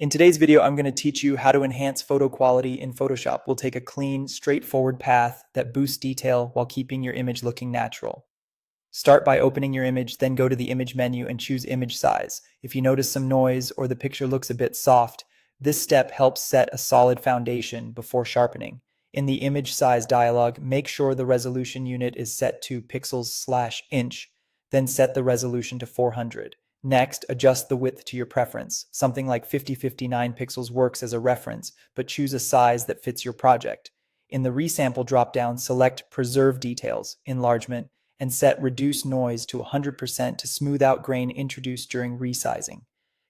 In today's video, I'm going to teach you how to enhance photo quality in Photoshop. We'll take a clean, straightforward path that boosts detail while keeping your image looking natural. Start by opening your image, then go to the image menu and choose image size. If you notice some noise or the picture looks a bit soft, this step helps set a solid foundation before sharpening. In the image size dialog, make sure the resolution unit is set to pixels/inch, then set the resolution to 400. Next, adjust the width to your preference. Something like 5059 pixels works as a reference, but choose a size that fits your project. In the resample dropdown, select Preserve Details, Enlargement, and set Reduce Noise to 100% to smooth out grain introduced during resizing.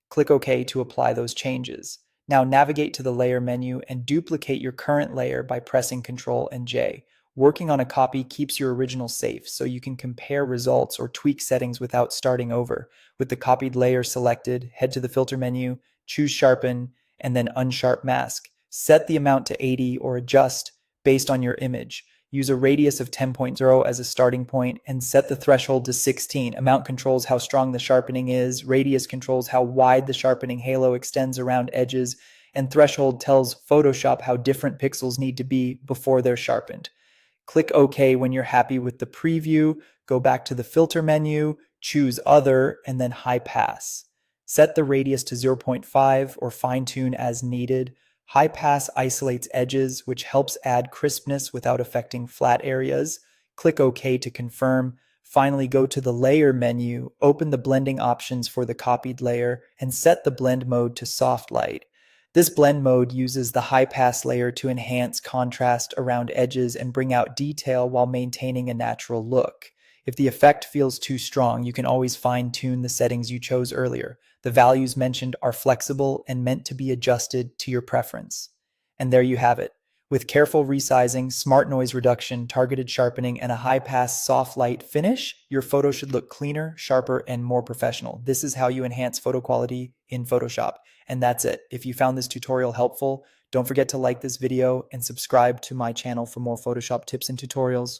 Click OK to apply those changes. Now navigate to the Layer menu and duplicate your current layer by pressing Ctrl and J. Working on a copy keeps your original safe, so you can compare results or tweak settings without starting over. With the copied layer selected, head to the Filter menu, choose Sharpen, and then Unsharp Mask. Set the amount to 80 or adjust based on your image. Use a radius of 10.0 as a starting point and set the threshold to 16. Amount controls how strong the sharpening is, radius controls how wide the sharpening halo extends around edges, and threshold tells Photoshop how different pixels need to be before they're sharpened. Click OK when you're happy with the preview, go back to the filter menu, choose Other, and then High Pass. Set the radius to 0.5 or fine-tune as needed. High Pass isolates edges, which helps add crispness without affecting flat areas. Click OK to confirm. Finally, go to the Layer menu, open the blending options for the copied layer, and set the blend mode to soft light. This blend mode uses the high pass layer to enhance contrast around edges and bring out detail while maintaining a natural look. If the effect feels too strong, you can always fine-tune the settings you chose earlier. The values mentioned are flexible and meant to be adjusted to your preference. And there you have it. With careful resizing, smart noise reduction, targeted sharpening, and a high-pass soft light finish, your photo should look cleaner, sharper, and more professional. This is how you enhance photo quality in Photoshop. And that's it. If you found this tutorial helpful, don't forget to like this video and subscribe to my channel for more Photoshop tips and tutorials.